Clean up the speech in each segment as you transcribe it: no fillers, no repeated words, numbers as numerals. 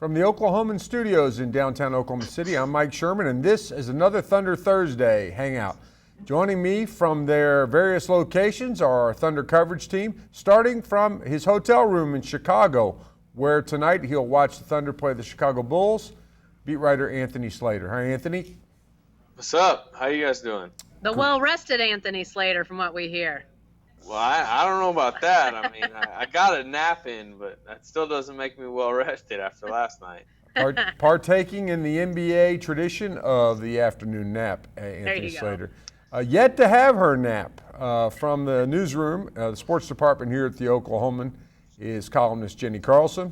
From the Oklahoman Studios in downtown Oklahoma City, I'm Mike Sherman, and this is another Thunder Thursday Hangout. Joining me from their various locations are our Thunder coverage team, starting from his hotel room in Chicago, where tonight he'll watch the Thunder play the Chicago Bulls. Beat writer Anthony Slater. Hi, Anthony. What's up? How you guys doing? The well-rested Anthony Slater, from what we hear. Well, I don't know about that. I mean, I got a nap in, but that still doesn't make me well-rested after last night. Partaking in the NBA tradition of the afternoon nap, Anthony Slater. Yet to have her nap from the newsroom, the sports department here at the Oklahoman, is columnist Jenny Carlson.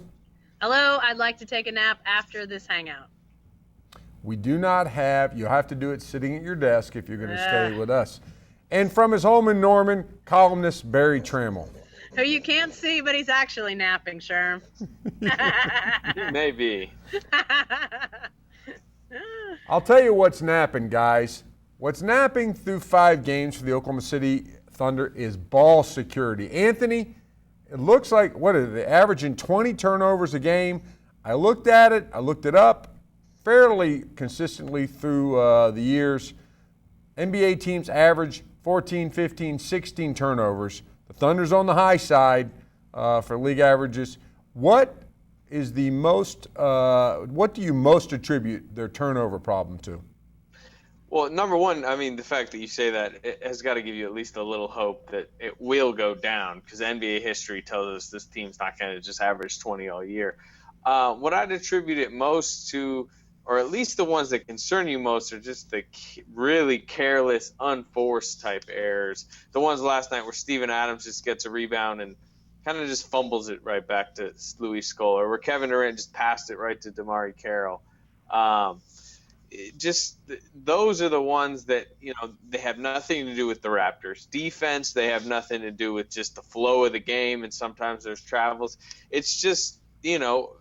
Hello, I'd like to take a nap after this hangout. We do not have, you'll have to do it sitting at your desk if you're going to stay with us. And from his home in Norman, columnist Barry Trammell. Who you can't see, but he's actually napping, Sherm. Maybe. I'll tell you what's napping, guys. What's napping through 5 games for the Oklahoma City Thunder is ball security. Anthony, it looks like, what is it, they're averaging 20 turnovers a game. I looked at it, I looked it up fairly consistently through the years. NBA teams average 14, 15, 16 turnovers. The Thunder's on the high side for league averages. What is the most? What do you most attribute their turnover problem to? Well, number one, I mean, the fact that you say that it has got to give you at least a little hope that it will go down, because NBA history tells us this team's not going to just average 20 all year. What I'd attribute it most to, or at least the ones that concern you most, are just the really careless, unforced type errors. The ones last night where Steven Adams just gets a rebound and kind of just fumbles it right back to Louis Scola, or where Kevin Durant just passed it right to DeMarre Carroll. Those are the ones that, they have nothing to do with the Raptors. Defense, they have nothing to do with just the flow of the game, and sometimes there's travels. It's just, CYO,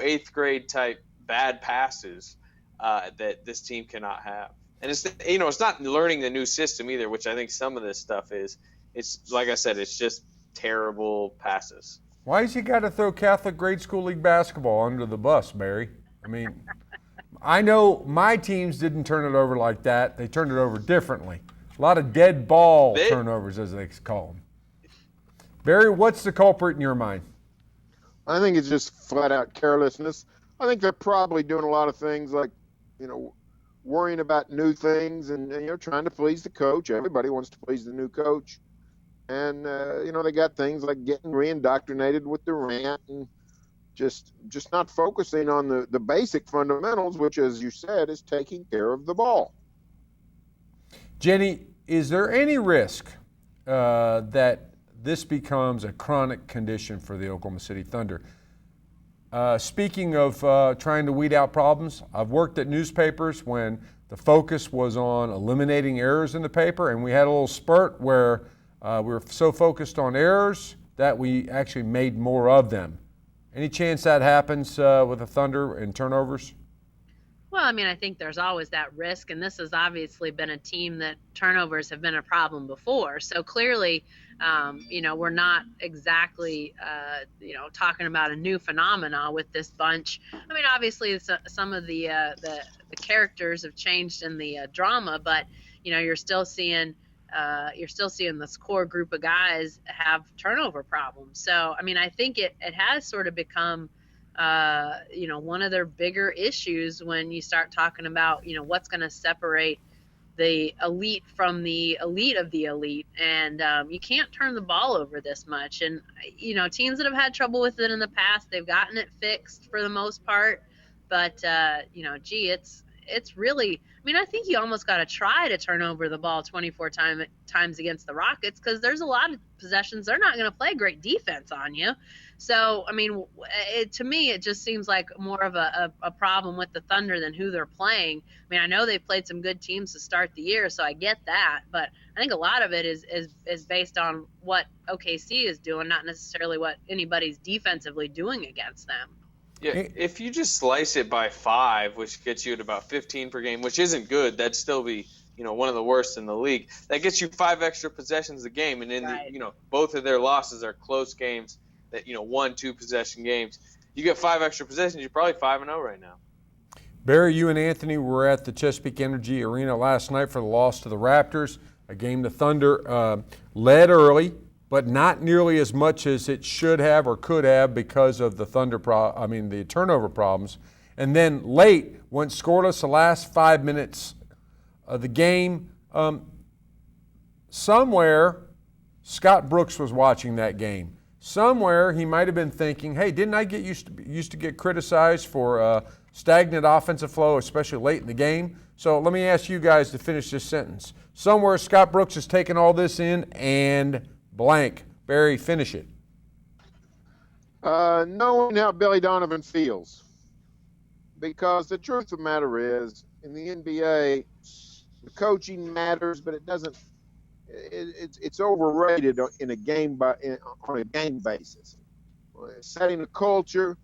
8th grade type bad passes that this team cannot have. And it's not learning the new system either, which I think some of this stuff is. It's, like I said, it's just terrible passes. Why has he got to throw Catholic grade school league basketball under the bus, Barry? I mean, I know my teams didn't turn it over like that. They turned it over differently. A lot of dead ball turnovers, as they call them. Barry, what's the culprit in your mind? I think it's just flat-out carelessness. I think they're probably doing a lot of things like, worrying about new things and trying to please the coach. Everybody wants to please the new coach. And, they got things like getting reindoctrinated with Durant and just not focusing on the basic fundamentals, which, as you said, is taking care of the ball. Jenny, is there any risk that this becomes a chronic condition for the Oklahoma City Thunder? Speaking of trying to weed out problems, I've worked at newspapers when the focus was on eliminating errors in the paper, and we had a little spurt where we were so focused on errors that we actually made more of them. Any chance that happens with the Thunder and turnovers? Well, I mean, I think there's always that risk, and this has obviously been a team that turnovers have been a problem before. So clearly, we're not exactly, talking about a new phenomena with this bunch. I mean, obviously, some of the characters have changed in the drama, but you're still seeing this core group of guys have turnover problems. So, I mean, I think it has sort of become one of their bigger issues when you start talking about, what's going to separate the elite from the elite of the elite. And you can't turn the ball over this much. And, teams that have had trouble with it in the past, they've gotten it fixed for the most part. But, it's really, I mean, I think you almost got to try to turn over the ball 24 times against the Rockets, because there's a lot of possessions they're not going to play great defense on you. So, I mean, to me, it just seems like more of a problem with the Thunder than who they're playing. I mean, I know they've played some good teams to start the year, so I get that. But I think a lot of it is based on what OKC is doing, not necessarily what anybody's defensively doing against them. Yeah, if you just slice it by 5, which gets you at about 15 per game, which isn't good, that'd still be, one of the worst in the league. That gets you 5 extra possessions a game, and in both of their losses are close games that 1-2 possession games. you get 5 extra possessions, you're probably 5-0 right now. Barry, you and Anthony were at the Chesapeake Energy Arena last night for the loss to the Raptors, a game the Thunder led early, but not nearly as much as it should have or could have because of the the turnover problems. And then late, went scoreless the last 5 minutes of the game. Somewhere, Scott Brooks was watching that game. Somewhere, he might have been thinking, hey, didn't I get used to get criticized for stagnant offensive flow, especially late in the game? So let me ask you guys to finish this sentence. Somewhere, Scott Brooks has taken all this in and blank. Barry, finish it. Knowing how Billy Donovan feels. Because the truth of the matter is, in the NBA, the coaching matters, but it doesn't. It's overrated on a game basis. Setting a culture,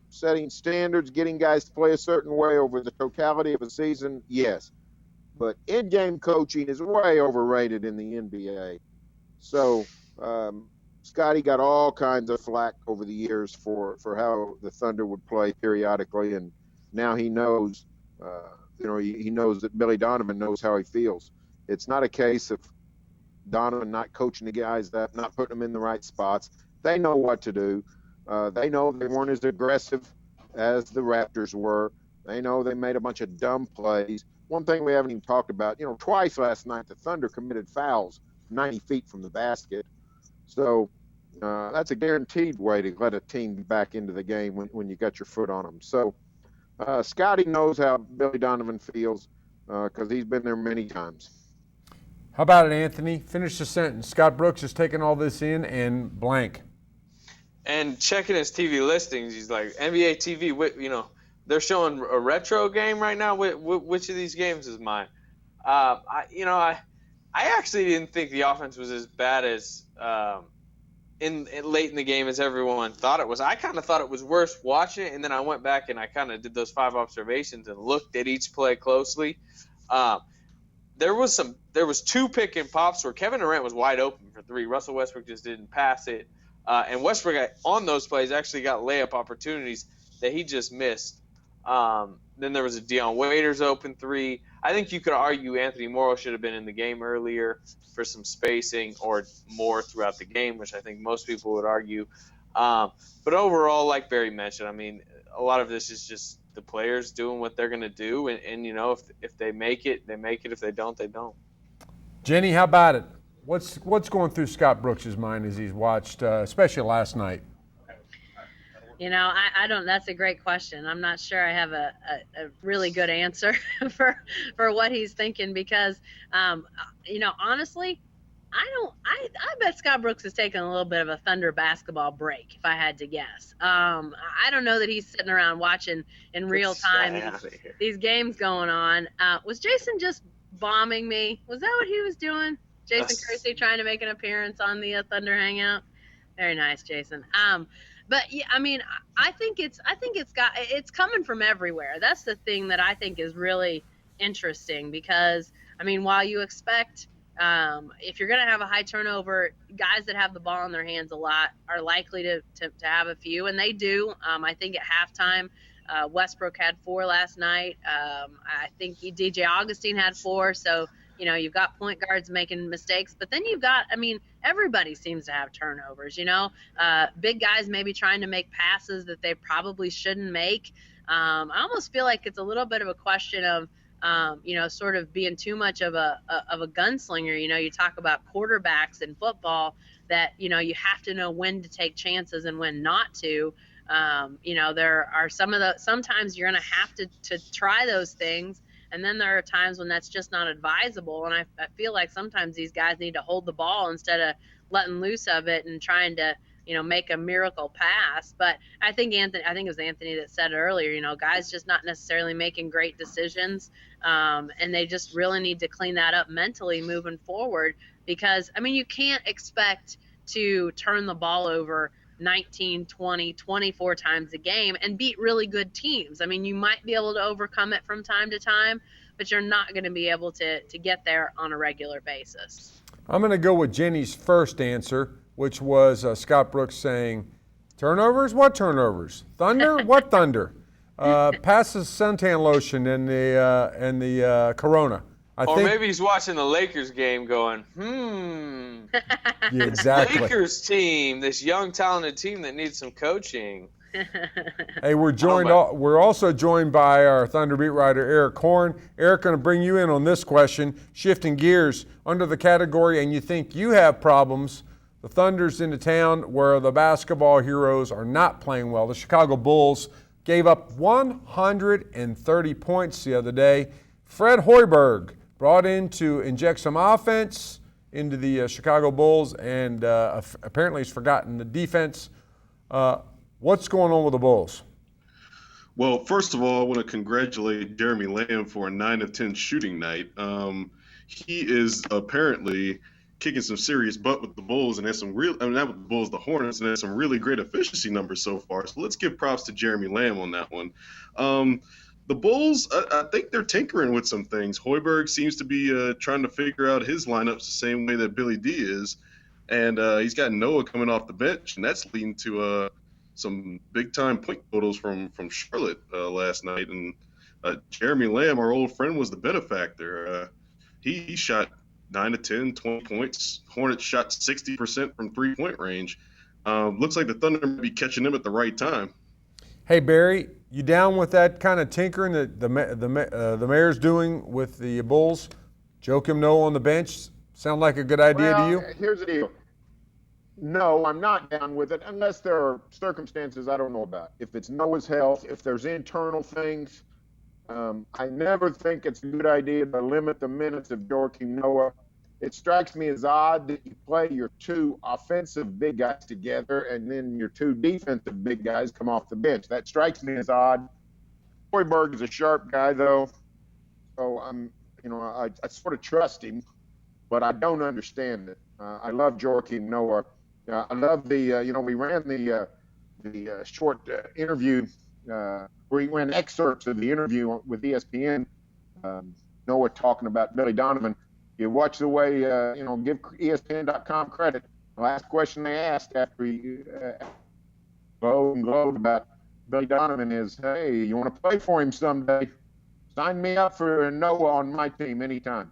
setting standards, getting guys to play a certain way over the totality of a season, yes. But in-game coaching is way overrated in the NBA. So Scotty got all kinds of flack over the years for how the Thunder would play periodically, and now he knows, he knows that Billy Donovan knows how he feels. It's not a case of Donovan not coaching the guys, not putting them in the right spots. They know what to do. They know they weren't as aggressive as the Raptors were. They know they made a bunch of dumb plays. One thing we haven't even talked about, twice last night the Thunder committed fouls 90 feet from the basket. So that's a guaranteed way to let a team back into the game when you got your foot on them. So Scotty knows how Billy Donovan feels because he's been there many times. How about it, Anthony? Finish the sentence. Scott Brooks has taken all this in and blank. And checking his TV listings, he's like, NBA TV, they're showing a retro game right now. Which of these games is mine? I actually didn't think the offense was as bad as late in the game as everyone thought it was. I kind of thought it was worse watching it, and then I went back and I kind of did those 5 observations and looked at each play closely. There was 2 pick and pops where Kevin Durant was wide open for 3. Russell Westbrook just didn't pass it. And Westbrook on those plays actually got layup opportunities that he just missed. Then there was a Dion Waiters open 3. I think you could argue Anthony Morrow should have been in the game earlier for some spacing or more throughout the game, which I think most people would argue. But overall, like Barry mentioned, a lot of this is just the players doing what they're going to do. And if they make it, they make it. If they don't, they don't. Jenny, how about it? What's going through Scott Brooks' mind as he's watched, especially last night? I don't. That's a great question. I'm not sure I have a really good answer for what he's thinking because, honestly, I bet Scott Brooks is taking a little bit of a Thunder basketball break, if I had to guess. I don't know that he's sitting around watching in real time these games going on. Was Jason just bombing me? Was that what he was doing? Jason Kersey trying to make an appearance on the Thunder Hangout. Very nice, Jason. But yeah, I think it's coming from everywhere. That's the thing that I think is really interesting because while you expect if you're going to have a high turnover, guys that have the ball in their hands a lot are likely to have a few, and they do. I think at halftime, Westbrook had 4 last night. I think DJ Augustine had 4. So you've got point guards making mistakes, but then you've got, everybody seems to have turnovers, big guys maybe trying to make passes that they probably shouldn't make. I almost feel like it's a little bit of a question of, sort of being too much of a gunslinger. You talk about quarterbacks in football that, you have to know when to take chances and when not to. There are sometimes you're going to have to try those things. And then there are times when that's just not advisable. And I feel like sometimes these guys need to hold the ball instead of letting loose of it and trying to, make a miracle pass. But I think it was Anthony that said it earlier, guys just not necessarily making great decisions. And they just really need to clean that up mentally moving forward because, you can't expect to turn the ball over 19, 20, 24 times a game and beat really good teams. You might be able to overcome it from time to time, but you're not going to be able to get there on a regular basis. I'm going to go with Jenny's first answer, which was Scott Brooks saying Turnovers? What turnovers? Thunder? What thunder? Pass the suntan lotion and the Corona. Or maybe he's watching the Lakers game going, Yeah, exactly. Lakers team, this young, talented team that needs some coaching. Hey, we're also joined by our Thunder beat writer, Eric Horn. Eric, going to bring you in on this question, shifting gears under the category, and you think you have problems. The Thunder's in a town where the basketball heroes are not playing well. The Chicago Bulls gave up 130 points the other day. Fred Hoiberg brought in to inject some offense into the Chicago Bulls, and apparently he's forgotten the defense. What's going on with the Bulls? Well, first of all, I want to congratulate Jeremy Lamb for a 9 of 10 shooting night. He is apparently kicking some serious butt with the Bulls, and has some real, not with the Bulls, the Hornets, and has some really great efficiency numbers so far. So let's give props to Jeremy Lamb on that one. The Bulls, I think they're tinkering with some things. Hoiberg seems to be trying to figure out his lineups the same way that Billy D is, and he's got Noah coming off the bench, and that's leading to some big-time point totals from Charlotte last night. And Jeremy Lamb, our old friend, was the benefactor. He shot 9 of 10, 20 points. Hornets shot 60% from three-point range. Looks like the Thunder may be catching them at the right time. Hey, Barry, you down with that kind of tinkering that the mayor's doing with the Bulls? Joakim Noah on the bench? Sound like a good idea to you? Here's the deal. No, I'm not down with it unless there are circumstances I don't know about. If it's Noah's health, if there's internal things, I never think it's a good idea to limit the minutes of Joakim Noah. It strikes me as odd that you play your two offensive big guys together and then your two defensive big guys come off the bench. That strikes me as odd. Hoiberg is a sharp guy, though, so I sort of trust him, but I don't understand it. I love Joakim Noah. I love the we ran the short interview where we ran excerpts of the interview with ESPN. Noah talking about Billy Donovan. You watch the way, give ESPN.com credit. The last question they asked after he glowed about Billy Donovan is, hey, you want to play for him someday? Sign me up for Noah on my team anytime.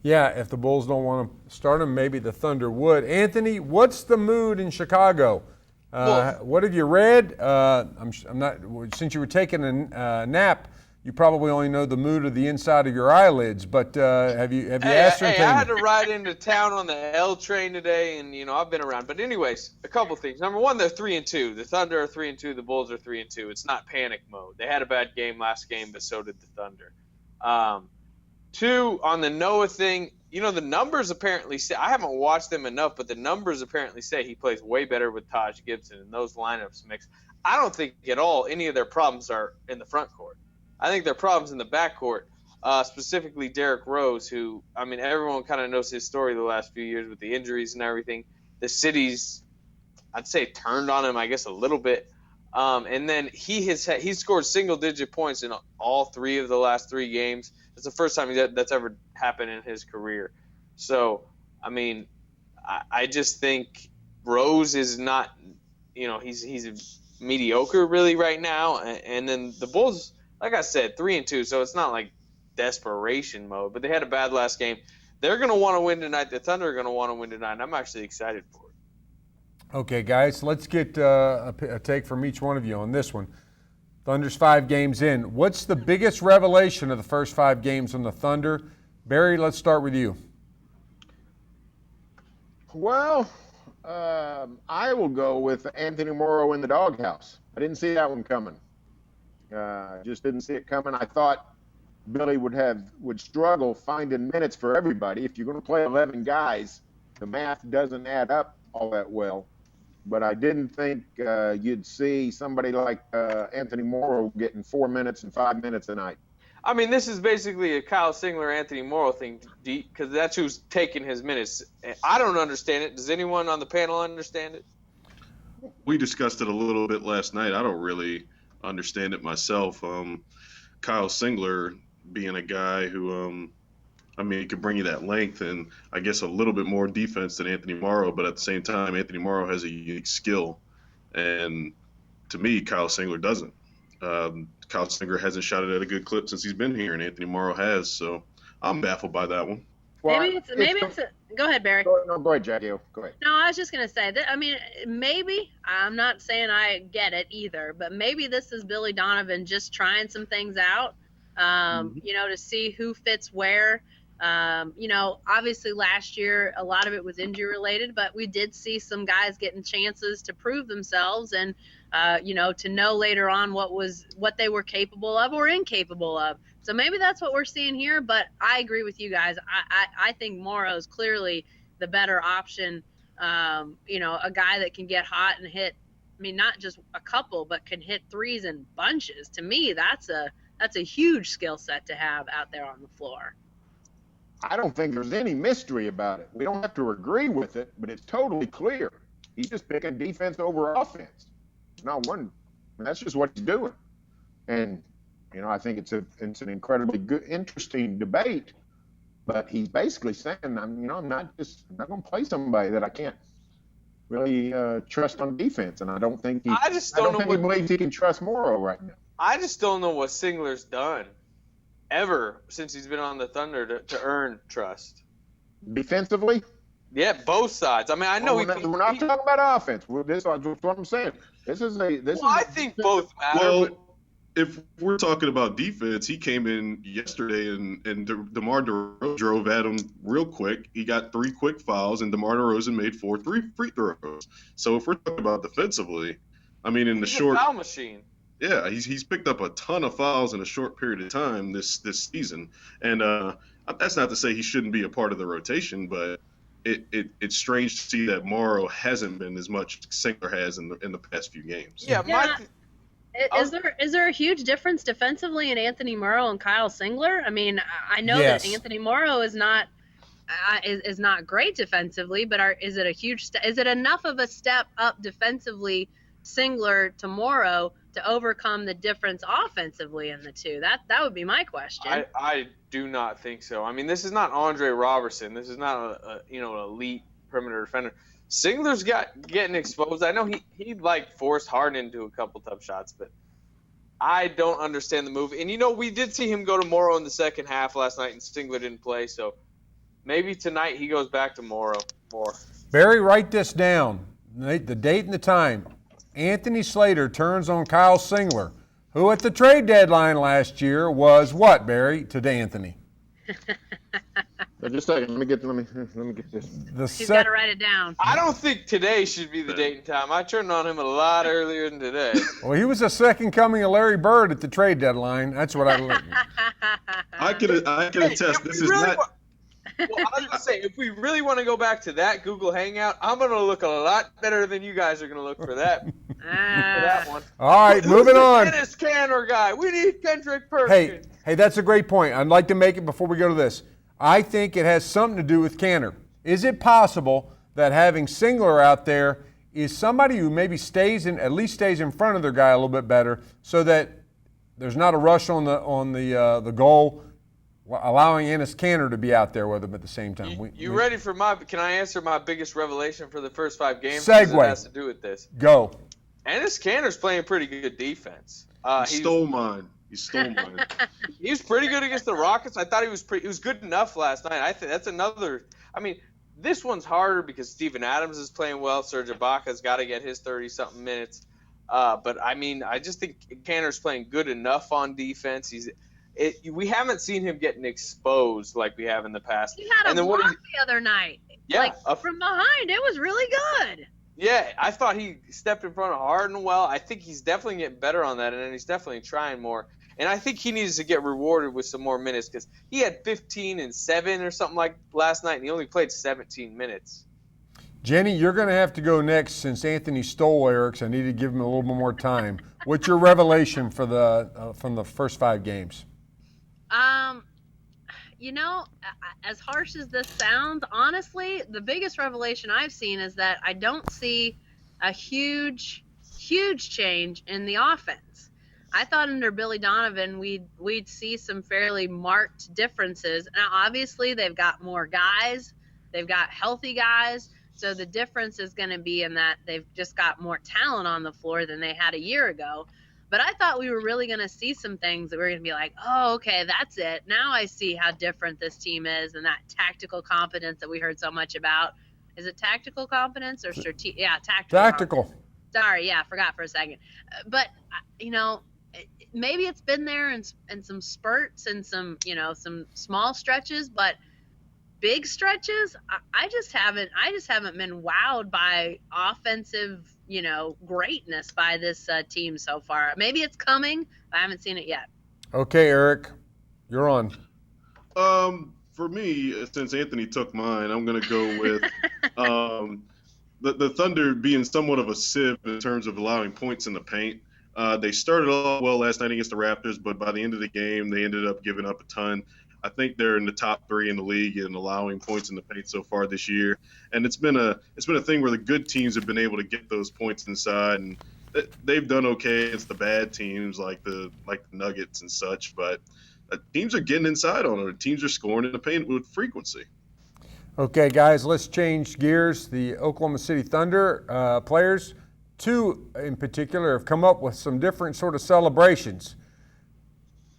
Yeah, if the Bulls don't want to start him, maybe the Thunder would. Anthony, what's the mood in Chicago? What have you read? I'm not. Since you were taking a nap, you probably only know the mood of the inside of your eyelids. But have you ascertained? Hey, I had to ride into town on the L train today, and I've been around. But anyways, a couple things. Number one, they're 3-2. The Thunder are 3-2. The Bulls are 3-2. It's not panic mode. They had a bad game last game, but so did the Thunder. Two, on the Noah thing, the numbers apparently say, I haven't watched them enough, but the numbers apparently say he plays way better with Taj Gibson, and those lineups mix. I don't think at all any of their problems are in the front court. I think their problems in the back court, specifically Derrick Rose, who, everyone kind of knows his story the last few years with the injuries and everything. The city's, I'd say, turned on him, I guess, a little bit. And then he's scored single-digit points in all three of the last three games. It's the first time that's ever happened in his career. So, I just think Rose is not, he's mediocre really right now. And then the Bulls, like I said, 3-2, so it's not like desperation mode. But they had a bad last game. They're going to want to win tonight. The Thunder are going to want to win tonight. And I'm actually excited for it. Okay, guys, let's get a take from each one of you on this one. Thunder's 5 games in. What's the biggest revelation of the first 5 games on the Thunder? Barry, let's start with you. Well, I will go with Anthony Morrow in the doghouse. I didn't see that one coming. Just didn't see it coming. I thought Billy would struggle finding minutes for everybody. If you're going to play 11 guys, the math doesn't add up all that well. But I didn't think you'd see somebody like Anthony Morrow getting 4 minutes and 5 minutes a night. This is basically a Kyle Singler, Anthony Morrow thing, because that's who's taking his minutes. I don't understand it. Does anyone on the panel understand it? We discussed it a little bit last night. I don't really understand it myself. Kyle Singler being a guy who, he could bring you that length and I guess a little bit more defense than Anthony Morrow, but at the same time, Anthony Morrow has a unique skill. And to me, Kyle Singler doesn't. Kyle Singler hasn't shot it at a good clip since he's been here, and Anthony Morrow has. So I'm baffled by that one. Well, maybe it's go ahead, Barry. Go ahead, Jackie. Go ahead. No, I was just gonna say that. I mean, maybe I'm not saying I get it either, but maybe this is Billy Donovan just trying some things out, to see who fits where. Obviously last year a lot of it was injury related, but we did see some guys getting chances to prove themselves and, to know later on what they were capable of or incapable of. So maybe that's what we're seeing here, but I agree with you guys. I think Morrow's clearly the better option. A guy that can get hot and hit, not just a couple, but can hit threes in bunches. To me, that's a huge skill set to have out there on the floor. I don't think there's any mystery about it. We don't have to agree with it, but it's totally clear. He's just picking defense over offense. Not one. That's just what he's doing. And, I think it's an incredibly good, interesting debate. But he's basically saying, I'm not going to play somebody that I can't really trust on defense. And I don't think he believes he can trust Morrow right now. I just don't know what Singler's done ever since he's been on the Thunder to earn trust. Defensively? Yeah, both sides. I know we're not talking about offense. That's what I'm saying. I think both matter. Well, if we're talking about defense, he came in yesterday and DeMar DeRozan drove at him real quick. He got 3 quick fouls, and DeMar DeRozan made 4 free throws. So if we're talking about defensively, in the short foul machine. Yeah, he's picked up a ton of fouls in a short period of time this season, and that's not to say he shouldn't be a part of the rotation, but it's strange to see that Morrow hasn't been as much as Singler has in the past few games. Yeah. Is there a huge difference defensively in Anthony Morrow and Kyle Singler? I know that Anthony Morrow is not great defensively, but is it enough of a step up defensively, Singler to Morrow, to overcome the difference offensively in the two? That would be my question. I do not think so. This is not Andre Robertson. This is not an elite perimeter defender. Singler's getting exposed. I know he forced Harden into a couple tough shots, but I don't understand the move. And we did see him go to Morrow in the second half last night, and Singler didn't play. So maybe tonight he goes back to Morrow more. Barry, write this down. The date and the time. Anthony Slater turns on Kyle Singler, who at the trade deadline last year was what, Barry, to Anthony? Just a second. Let me get this. He's got to write it down. I don't think today should be the date and time. I turned on him a lot earlier than today. Well, he was the second coming of Larry Bird at the trade deadline. That's what I learned. I can attest. This is not. Well, I was going to say, if we really want to go back to that Google Hangout, I'm going to look a lot better than you guys are going to look for that. For that one. All right, moving on. Dennis Canner guy. We need Kendrick Perkins. Hey, that's a great point. I'd like to make it before we go to this. I think it has something to do with Canner. Is it possible that having Singler out there is somebody who maybe at least stays in front of their guy a little bit better, so that there's not a rush on the goal, allowing Enes Kanter to be out there with him at the same time? Ready for can I answer my biggest revelation for the first 5 games? Segue. It has to do with this. Go. Enes Kanter's playing pretty good defense. He stole mine. He was pretty good against the Rockets. I thought he was good enough last night. I think that's another. This one's harder because Steven Adams is playing well. Serge Ibaka's got to get his 30-something minutes. But I just think Kanter's playing good enough on defense. We haven't seen him getting exposed like we have in the past. He had a block the other night. Yeah. From behind. It was really good. Yeah, I thought he stepped in front of Harden well. I think he's definitely getting better on that, and he's definitely trying more. And I think he needs to get rewarded with some more minutes because he had 15 and 7 or something like last night, and he only played 17 minutes. Jenny, you're going to have to go next since Anthony stole Eric's. I need to give him a little bit more time. What's your revelation for from the first 5 games? As harsh as this sounds, honestly, the biggest revelation I've seen is that I don't see a huge change in the offense. I thought under Billy Donovan we'd see some fairly marked differences. Now, obviously, they've got more guys. They've got healthy guys. So the difference is going to be in that they've just got more talent on the floor than they had a year ago. But I thought we were really going to see some things that we're going to be like, oh, okay, that's it. Now I see how different this team is, and that tactical confidence that we heard so much about. Is it tactical confidence or strategic? Yeah, tactical. Tactical. Sorry, yeah, forgot for a second. But, maybe it's been there in some spurts and some small stretches, but big stretches, I just haven't been wowed by offensive, greatness by this team so far. Maybe it's coming, but I haven't seen it yet. Okay, Eric, you're on. For me, since Anthony took mine, I'm going to go with the Thunder being somewhat of a sieve in terms of allowing points in the paint. They started off well last night against the Raptors, but by the end of the game, they ended up giving up a ton. I think they're in the top 3 in the league in allowing points in the paint so far this year, and it's been a thing where the good teams have been able to get those points inside, and they've done okay against the bad teams like the Nuggets and such. But teams are getting inside on it. Teams are scoring in the paint with frequency. Okay, guys, let's change gears. The Oklahoma City Thunder players, 2 in particular, have come up with some different sort of celebrations.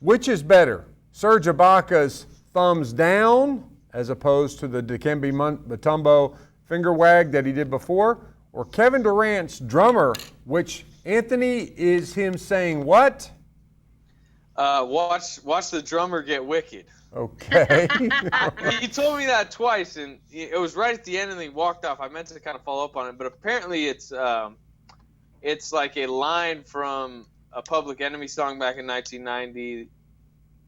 Which is better? Serge Ibaka's thumbs down as opposed to the Dikembe Mutombo finger wag that he did before, or Kevin Durant's drummer, which, Anthony, is him saying what? Watch the drummer get wicked. Okay. He told me that twice, and it was right at the end, and he walked off. I meant to kind of follow up on it, but apparently it's like a line from a Public Enemy song back in 1990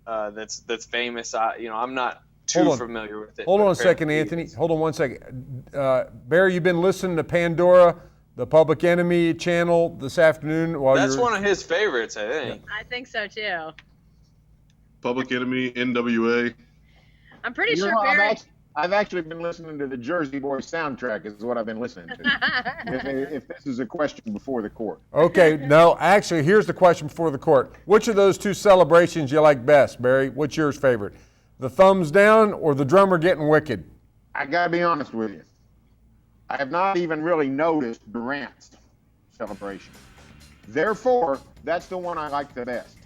that's famous. I'm not too familiar with it. Hold on a second, Anthony. Hold on one second. Barry, you've been listening to Pandora, the Public Enemy channel this afternoon. That's one of his favorites, I think. I think so, too. Public Enemy, NWA. I'm pretty sure Barry... I've actually been listening to the Jersey Boys soundtrack is what I've been listening to. if this is a question before the court. Okay, no, actually, here's the question before the court. Which of those 2 celebrations you like best, Barry? What's yours favorite? The thumbs down or the drummer getting wicked? I got to be honest with you. I have not even really noticed Durant's celebration. Therefore, that's the one I like the best.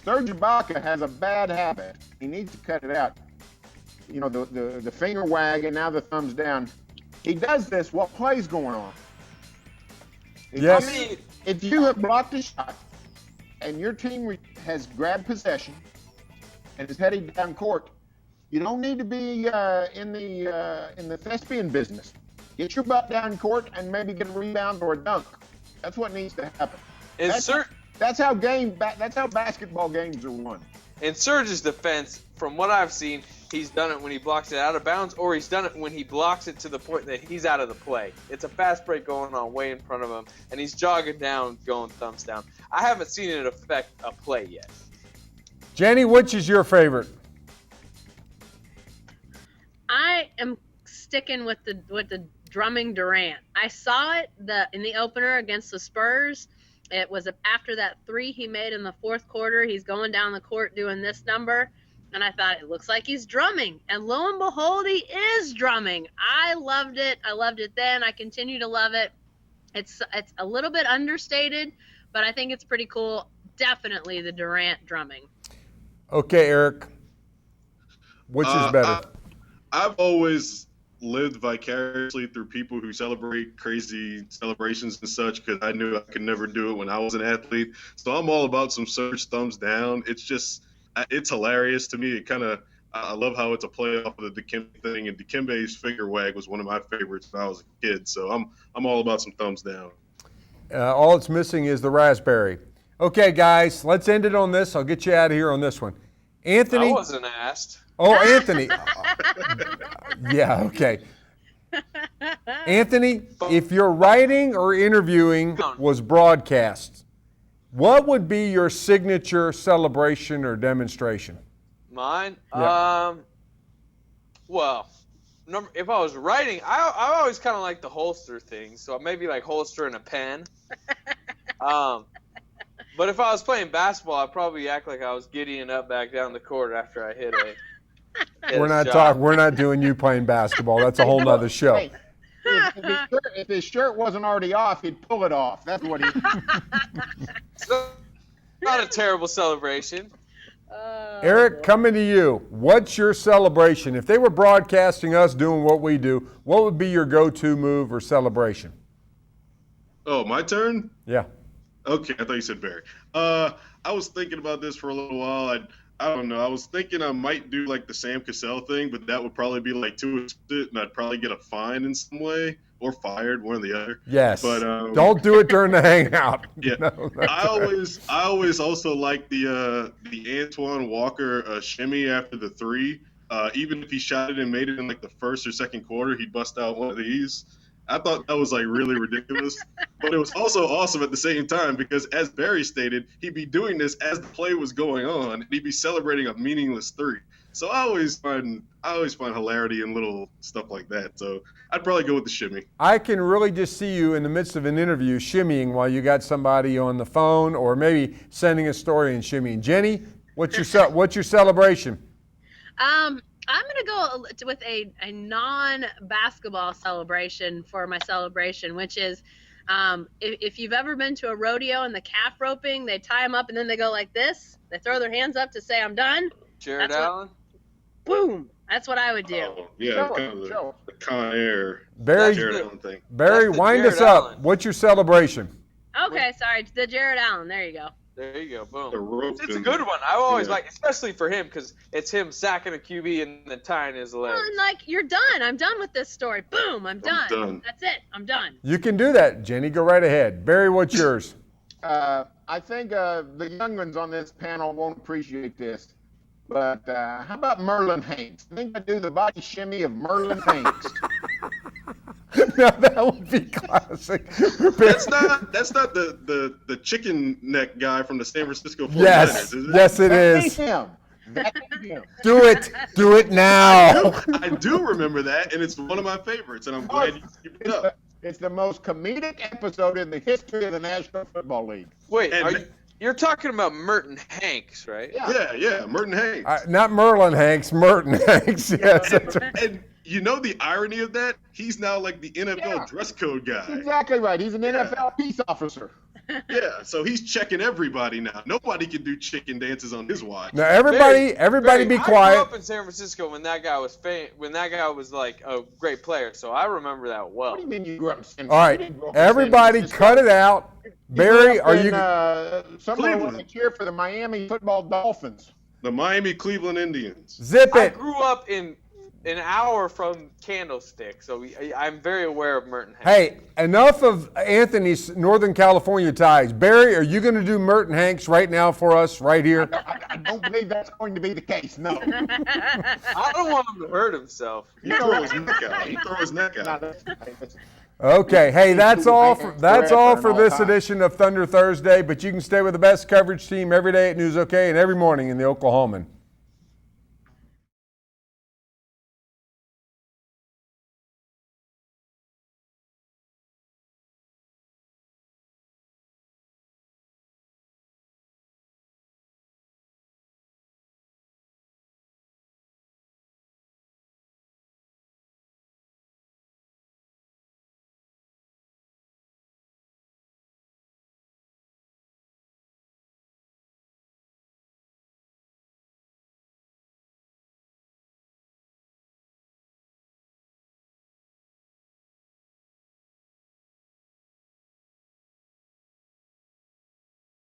Serge Ibaka has a bad habit. He needs to cut it out. The finger wag and now the thumbs down. He does this while play's going on. Yes. If you have blocked a shot and your team has grabbed possession and is heading down court, you don't need to be in the thespian business. Get your butt down court and maybe get a rebound or a dunk. That's what needs to happen. That's how basketball games are won. In Serge's defense, from what I've seen, he's done it when he blocks it out of bounds, or he's done it when he blocks it to the point that he's out of the play. It's a fast break going on way in front of him, and he's jogging down, going thumbs down. I haven't seen it affect a play yet. Jenny, which is your favorite? I am sticking with the drumming Durant. I saw it in the opener against the Spurs. It was after that 3 he made in the 4th quarter. He's going down the court doing this number, and I thought, it looks like he's drumming. And lo and behold, he is drumming. I loved it. I loved it then. I continue to love it. It's a little bit understated, but I think it's pretty cool. Definitely the Durant drumming. Okay, Eric. Which is better? I've always lived vicariously through people who celebrate crazy celebrations and such, because I knew I could never do it when I was an athlete. So I'm all about some Serge thumbs down. It's hilarious to me. I love how it's a play off of the Dikembe thing, and Dikembe's finger wag was one of my favorites when I was a kid. So I'm all about some thumbs down. All it's missing is the raspberry. Okay, guys, let's end it on this. I'll get you out of here on this one. Anthony. I wasn't asked. Oh, Anthony. Yeah, okay. Anthony, if your writing or interviewing was broadcast, what would be your signature celebration or demonstration? Mine? Yeah. Well, if I was writing, I always kind of like the holster thing, so maybe like holster and a pen. But if I was playing basketball, I'd probably act like I was giddying up back down the court after I hit We're not doing you playing basketball. That's a whole nother show. Hey, if his shirt wasn't already off, he'd pull it off. That's what he. Not a terrible celebration. Eric, coming to you. What's your celebration? If they were broadcasting us doing what we do, what would be your go-to move or celebration? Oh, my turn? Yeah. Okay, I thought you said Barry. I was thinking about this for a little while. I don't know. I was thinking I might do like the Sam Cassell thing, but that would probably be like too explicit, and I'd probably get a fine in some way or fired, one or the other. Yes. But don't do it during the hangout. Yeah. No, I always also like the Antoine Walker shimmy after the three. Even if he shot it and made it in like the first or second quarter, he'd bust out one of these. I thought that was like really ridiculous, but it was also awesome at the same time because, as Barry stated, he'd be doing this as the play was going on, and he'd be celebrating a meaningless three. So I always find hilarity in little stuff like that. So I'd probably go with the shimmy. I can really just see you in the midst of an interview shimmying while you got somebody on the phone, or maybe sending a story and shimmying. Jenny, what's your celebration? I'm going to go with a non-basketball celebration for my celebration, which is if you've ever been to a rodeo and the calf roping, they tie them up and then they go like this. They throw their hands up to say, I'm done. Jared Allen? Boom. That's what I would do. Oh, yeah, kind of the Con Air Jared Allen thing. Barry, wind Jared us up. Allen. What's your celebration? Okay, sorry. The Jared Allen. There you go. There you go. Boom. The rope It's a and- good one. I always yeah. like, especially for him, because it's him sacking a QB and then tying his legs. Well, and like, you're done. I'm done with this story. Boom. I'm done. done. That's it. I'm done. You can do that, Jenny. Go right ahead. Barry, what's yours? I think the young ones on this panel won't appreciate this, but how about Merlin Hanks? I think I do the body shimmy of Merlin Hanks. No, that would be classic. That's not the chicken neck guy from the San Francisco 49ers, Yes, is it? yes, it That is. ain't him. That ain't him. Do it now. I do remember that, and it's one of my favorites, and I'm glad you keep it up. It's the most comedic episode in the history of the National Football League. Wait, And- you're talking about Merton Hanks, right? Yeah, Merton Hanks. Not Merlin Hanks, Merton Hanks. Yes, that's right. And you know the irony of that? He's now like the NFL Yeah. dress code guy. Exactly right. He's an NFL peace officer. Yeah, so he's checking everybody now. Nobody can do chicken dances on his watch. Now everybody Barry, be I grew quiet. up in San Francisco when that guy was when that guy was like a great player, so I remember that well. What do you mean you grew up in San All right, you didn't grow up in San everybody Francisco. cut it out. Barry, are you Somewhere when Cleveland. they cheer for the Miami football Dolphins. The Miami Cleveland Indians. zip I it? grew up in an hour from Candlestick, so I'm very aware of Merton Hanks. Hey, enough of Anthony's Northern California ties. Barry, are you going to do Merton Hanks right now for us, right here? I don't believe that's going to be the case. No. I don't want him to hurt himself. He throw his neck out. He throw his neck No, out. that's- Okay, hey, that's all for Forever this and all edition of Thunder Thursday. But you can stay with the best coverage team every day at News OK and every morning in the Oklahoman.